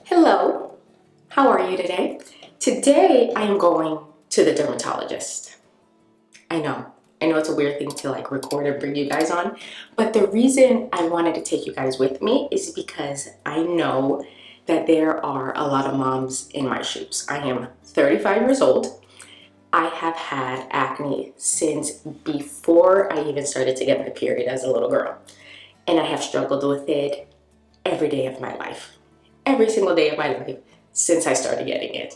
Hello, how are you today? Today I am going to the dermatologist. I know it's a weird thing to like record and bring you guys on, but the reason I wanted to take you guys with me is because I know that there are a lot of moms in my shoes. I am 35 years old. I have had acne since before I even started to get my period as a little girl, and I have struggled with it every day of my life. Every single day of my life since I started getting it.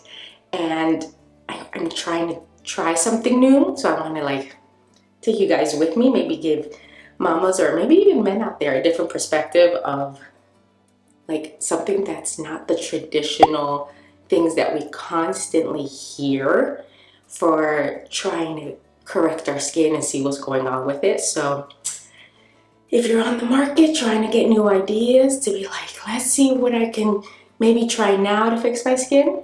And I'm trying to try something new. So I want to like take you guys with me, maybe give mamas or maybe even men out there a different perspective of like something that's not the traditional things that we constantly hear for trying to correct our skin and see what's going on with it. So if you're on the market trying to get new ideas to be like, let's see what I can maybe try now to fix my skin,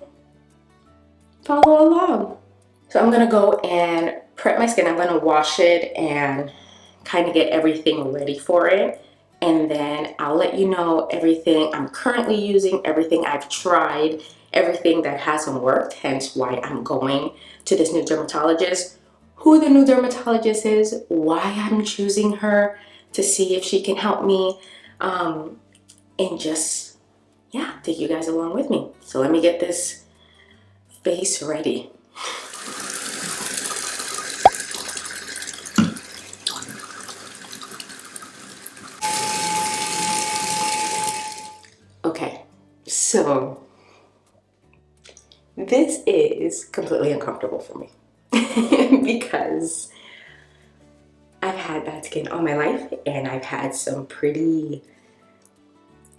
follow along. So I'm gonna go and prep my skin. I'm gonna wash it and kind of get everything ready for it. And then I'll let you know everything I'm currently using, everything I've tried, everything that hasn't worked, hence why I'm going to this new dermatologist, who the new dermatologist is, why I'm choosing her, to see if she can help me, and just, yeah, take you guys along with me. So let me get this face ready. Okay, so this is completely uncomfortable for me because I've had bad skin all my life and I've had some pretty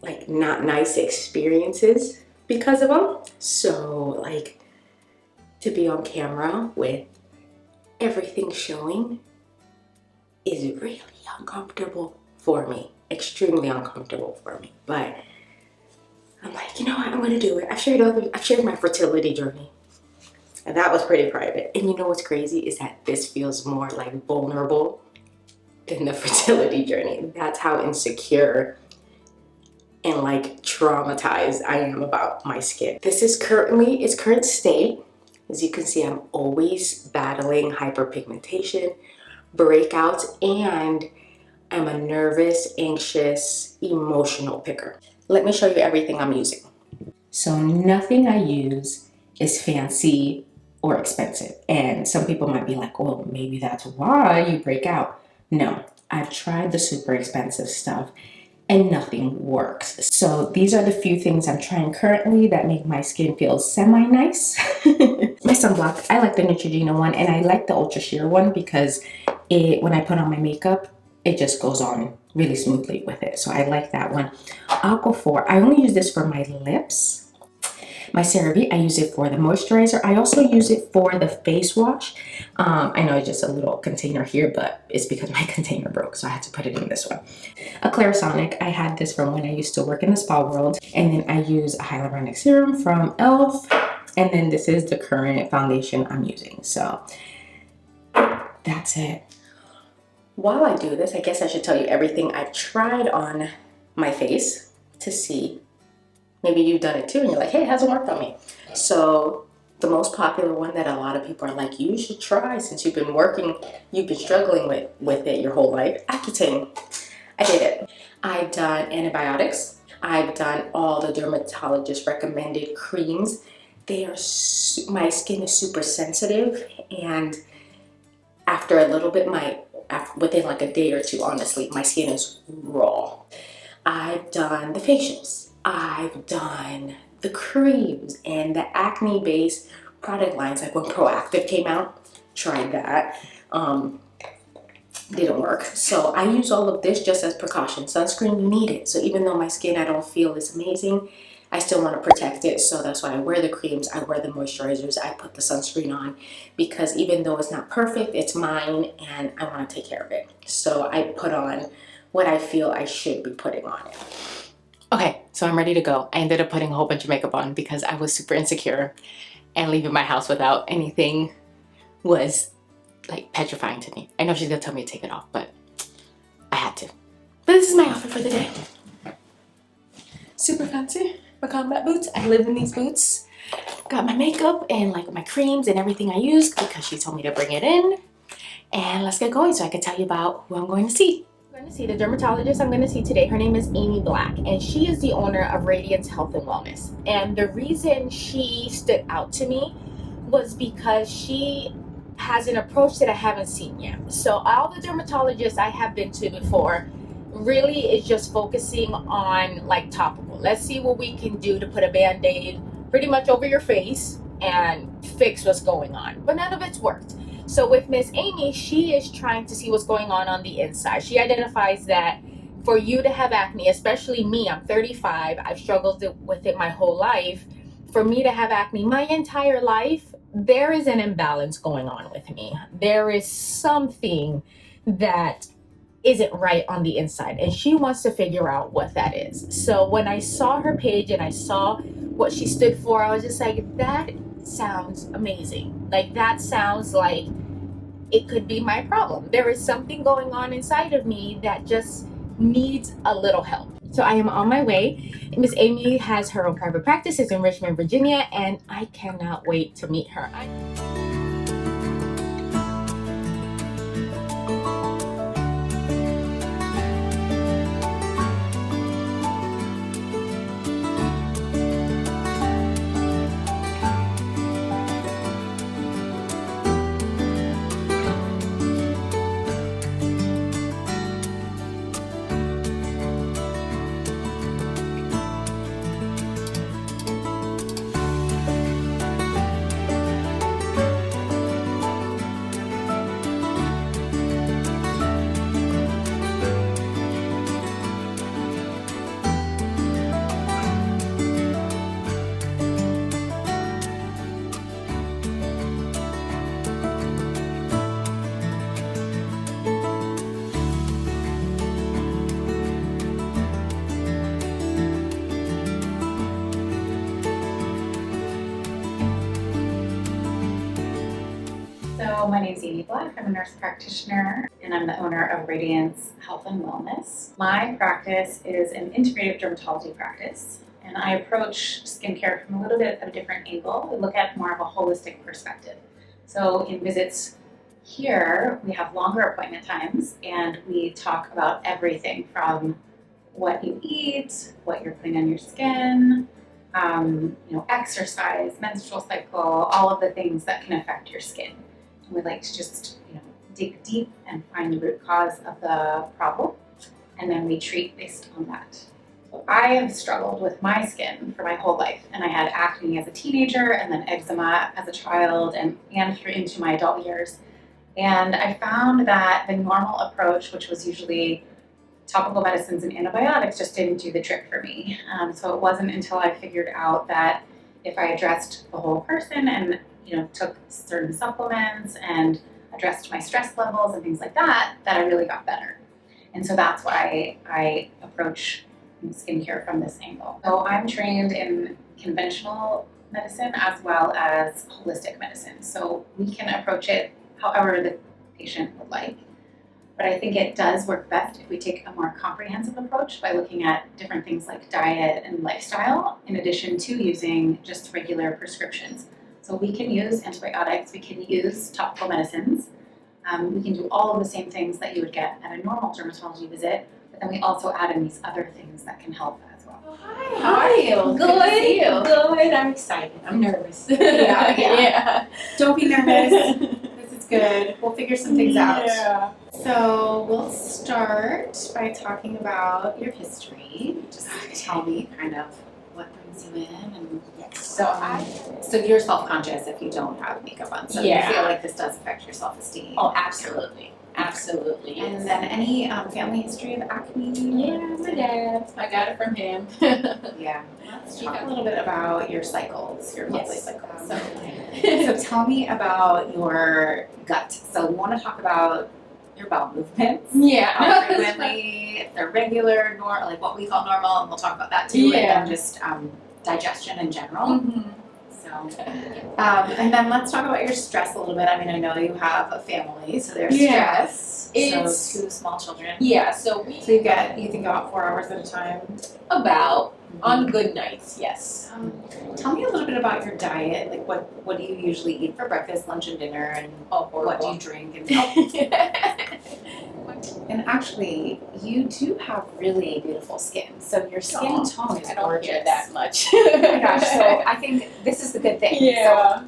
like not nice experiences because of them. So like to be on camera with everything showing is really uncomfortable for me, extremely uncomfortable for me. But I'm like, you know what, I'm gonna do it. I've shared my fertility journey, and that was pretty private. And you know what's crazy is that this feels more like vulnerable than the fertility journey. That's how insecure and like traumatized I am about my skin. This is currently its current state. As you can see, I'm always battling hyperpigmentation, breakouts, and I'm a nervous, anxious, emotional picker. Let me show you everything I'm using. So nothing I use is fancy or expensive. And some people might be like, well, maybe that's why you break out. No, I've tried the super expensive stuff and nothing works. So these are the few things I'm trying currently that make my skin feel semi-nice. My sunblock, I like the Neutrogena one, and I like the Ultra Sheer one because when I put on my makeup, it just goes on really smoothly with it. So I like that one. Aquaphor, I only use this for my lips. My CeraVe, I use it for the moisturizer. I also use it for the face wash. I know it's just a little container here, but it's because my container broke, so I had to put it in this one. A Clarisonic, I had this from when I used to work in the spa world. And then I use a hyaluronic serum from e.l.f. And then this is the current foundation I'm using. So that's it. While I do this, I guess I should tell you everything I've tried on my face to see. Maybe you've done it too and you're like, hey, it hasn't worked on me. So the most popular one that a lot of people are like, you should try since you've been struggling with it your whole life, Accutane. I did it. I've done antibiotics. I've done all the dermatologist recommended creams. My skin is super sensitive, and after a little bit, within like a day or two, honestly, my skin is raw. I've done the facials. I've done the creams and the acne-based product lines. Like when Proactive came out, tried that. Didn't work. So I use all of this just as precaution. Sunscreen, you need it. So even though my skin I don't feel is amazing, I still want to protect it. So that's why I wear the creams, I wear the moisturizers, I put the sunscreen on, because even though it's not perfect, it's mine and I want to take care of it. So I put on what I feel I should be putting on it. Okay, so I'm ready to go. I ended up putting a whole bunch of makeup on because I was super insecure. and leaving my house without anything was like petrifying to me. I know she's gonna tell me to take it off, but I had to. But this is my outfit for the day. Super fancy. My combat boots. I live in these boots. Got my makeup and like my creams and everything I use because she told me to bring it in. And let's get going so I can tell you about who I'm going to see. I'm going to see the dermatologist I'm going to see today. Her name is Amy Black, and she is the owner of Radiance Health and Wellness. And the reason she stood out to me was because she has an approach that I haven't seen yet. So all the dermatologists I have been to before really is just focusing on like topical. Let's see what we can do to put a band-aid pretty much over your face and fix what's going on. But none of it's worked. So with Miss Amy, she is trying to see what's going on the inside. She identifies that for you to have acne, especially me, I'm 35, I've struggled with it my whole life. For me to have acne my entire life, there is an imbalance going on with me. There is something that isn't right on the inside, and she wants to figure out what that is. So when I saw her page and I saw what she stood for, I was just like, that sounds amazing. Like, that sounds like it could be my problem. There is something going on inside of me that just needs a little help. So I am on my way. Miss Amy has her own private practices in Richmond, Virginia, and I cannot wait to meet her. So my name is Amy Black. I'm a nurse practitioner and I'm the owner of Radiance Health and Wellness. My practice is an integrative dermatology practice, and I approach skincare from a little bit of a different angle. We look at more of a holistic perspective. So in visits here, we have longer appointment times, and we talk about everything from what you eat, what you're putting on your skin, exercise, menstrual cycle, all of the things that can affect your skin. And we like to just, dig deep and find the root cause of the problem, and then we treat based on that. So I have struggled with my skin for my whole life, and I had acne as a teenager, and then eczema as a child, and through into my adult years. And I found that the normal approach, which was usually topical medicines and antibiotics, just didn't do the trick for me. So it wasn't until I figured out that if I addressed the whole person and took certain supplements and addressed my stress levels and things like that, that I really got better. And so that's why I approach skincare from this angle. So I'm trained in conventional medicine as well as holistic medicine. So we can approach it however the patient would like. But I think it does work best if we take a more comprehensive approach by looking at different things like diet and lifestyle, in addition to using just regular prescriptions. So we can use antibiotics, we can use topical medicines, we can do all of the same things that you would get at a normal dermatology visit, but then we also add in these other things that can help as well. Oh, hi, how are you? Good to see you. Good, I'm excited. I'm nervous. Yeah. Don't be nervous. This is good. We'll figure some things out. Yeah. So we'll start by talking about your history. Just tell me kind of what brings you in, and so you're self-conscious if you don't have makeup on, so you feel like this does affect your self-esteem. Oh, absolutely. Absolutely. And then any family history of acne? Yeah, my dad. I got it from him. Yeah. Let's talk a little bit about your cycles, your monthly cycles. So tell me about your gut. So we want to talk about your bowel movements. Yeah. How frequently, if they're regular, like what we call normal, and we'll talk about that too. Yeah. And then just digestion in general. Mm-hmm. So know. And then let's talk about your stress a little bit. I mean, I know you have a family, so there's Yeah. stress. It's So 2 small children. yeah. So you think about 4 hours at a time. about on good nights, yes. Tell me a little bit about your diet. Like, what do you usually eat for breakfast, lunch, and dinner, and what do you drink? And actually, you do have really beautiful skin. So your skin tone is I don't gorgeous. hear that much. Oh my gosh! So I think this is the good thing. Yeah. So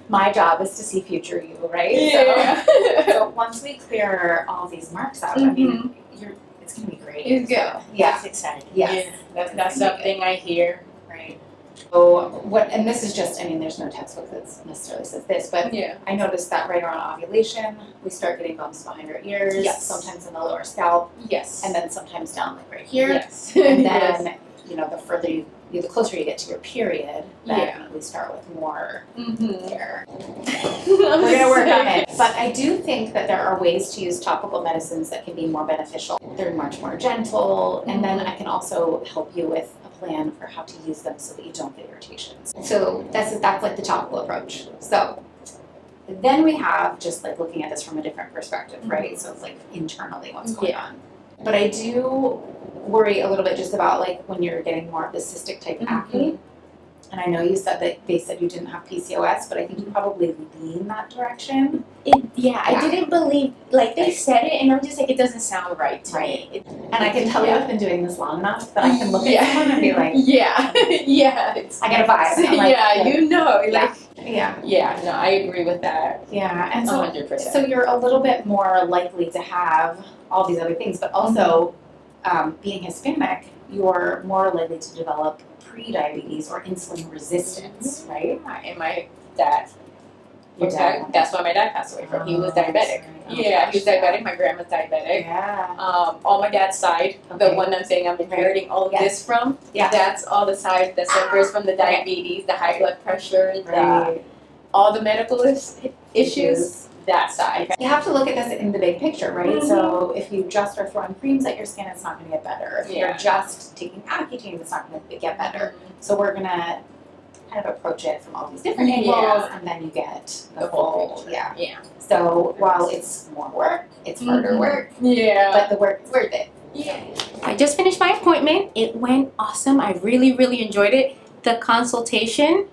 my job is to see future you, right? Yeah. So once we clear all these marks out, I mean, it's gonna be great. It's good. Yeah. That's exciting. Yes. Yeah. That's something I hear. Right. So and this is just, I mean, there's no textbook that necessarily says this, but Yeah. I noticed that right around ovulation, we start getting bumps behind our ears, Yes. sometimes in the lower scalp, Yes. and then sometimes down like right here. Yes. And Yes. then, the closer you get to your period, then we start with more hair. We're gonna work on it. But I do think that there are ways to use topical medicines that can be more beneficial. They're much more gentle, and then I can also help you with a plan for how to use them so that you don't get irritations. So that's like the topical approach. So then we have just like looking at this from a different perspective, right? So it's like internally what's going on. But I do worry a little bit just about like when you're getting more of the cystic type acne. And I know you said that they said you didn't have PCOS, but I think you probably lean that direction. I didn't believe, like, they said it, and I'm just like, it doesn't sound right to me. And I can tell you I've been doing this long enough that I can look at someone and be like, yeah. I get a vibe. I'm like, Yeah, no, I agree with that. Yeah, and so 100%. So you're a little bit more likely to have all these other things, but also being Hispanic, you're more likely to develop pre-diabetes or insulin resistance, right? And my dad. Your dad. That's why my dad passed away from. He was diabetic. Oh, Yeah, he was diabetic. My grandma's diabetic. Yeah. On my dad's side, the one I'm saying I'm inheriting all of this from, that's all the side that suffers from the diabetes, the high blood pressure, all the medical issues. That side. You have to look at this in the big picture, right? So if you just are throwing creams at your skin, it's not going to get better. If you're just taking Accutane, it's not going to get better. So we're going to kind of approach it from all these different angles, and then you get the full, So while it's more work, it's harder work, but the work is worth it. I just finished my appointment. It went awesome. I really, really enjoyed it. The consultation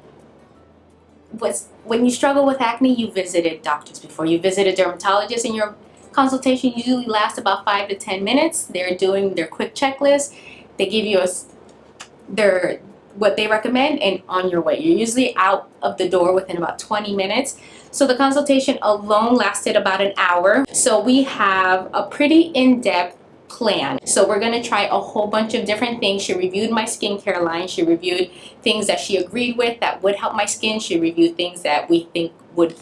was, when you struggle with acne, you visited doctors before. You visit a dermatologist, and your consultation usually lasts about 5 to 10 minutes. They're doing their quick checklist. They give you what they recommend, and on your way. You're usually out of the door within about 20 minutes. So the consultation alone lasted about an hour. So we have a pretty in-depth plan. So we're going to try a whole bunch of different things. She reviewed my skincare line. She reviewed things that she agreed with that would help my skin. She reviewed things that we think would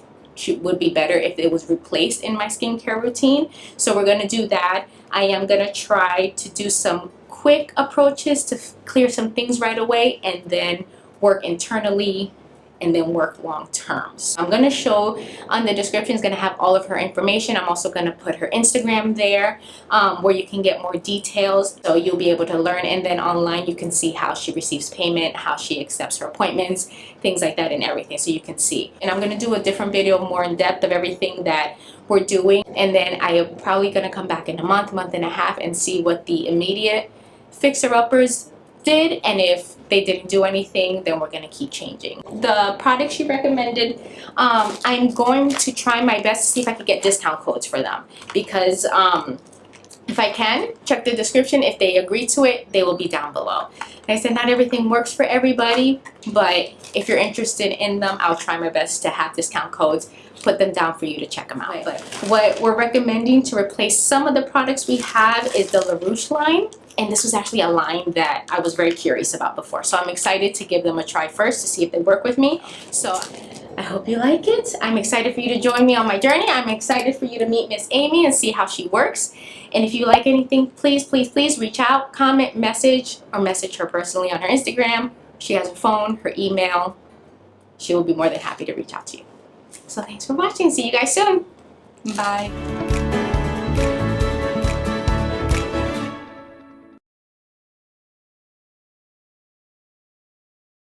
be better if it was replaced in my skincare routine. So we're going to do that. I am going to try to do some quick approaches to clear some things right away, and then work internally, and then work long term. So I'm going to show on the description, is going to have all of her information. I'm also going to put her Instagram there, where you can get more details, so you'll be able to learn. And then online you can see how she receives payment, how she accepts her appointments, things like that, and everything, so you can see. And I'm going to do a different video more in depth of everything that we're doing, and then I am probably going to come back in a month and a half and see what the immediate fixer-uppers did, and if they didn't do anything, then we're going to keep changing. The products she recommended, I'm going to try my best to see if I could get discount codes for them, because if I can, check the description. If they agree to it, they will be down below. Like I said, not everything works for everybody, but if you're interested in them, I'll try my best to have discount codes, put them down for you to check them out. But what we're recommending to replace some of the products we have is the LaRouche line. And this was actually a line that I was very curious about before. So I'm excited to give them a try first to see if they work with me. So I hope you like it. I'm excited for you to join me on my journey. I'm excited for you to meet Miss Amy and see how she works. And if you like anything, please, please, please reach out, comment, message, or message her personally on her Instagram. She has her phone, her email. She will be more than happy to reach out to you. So thanks for watching. See you guys soon. Bye.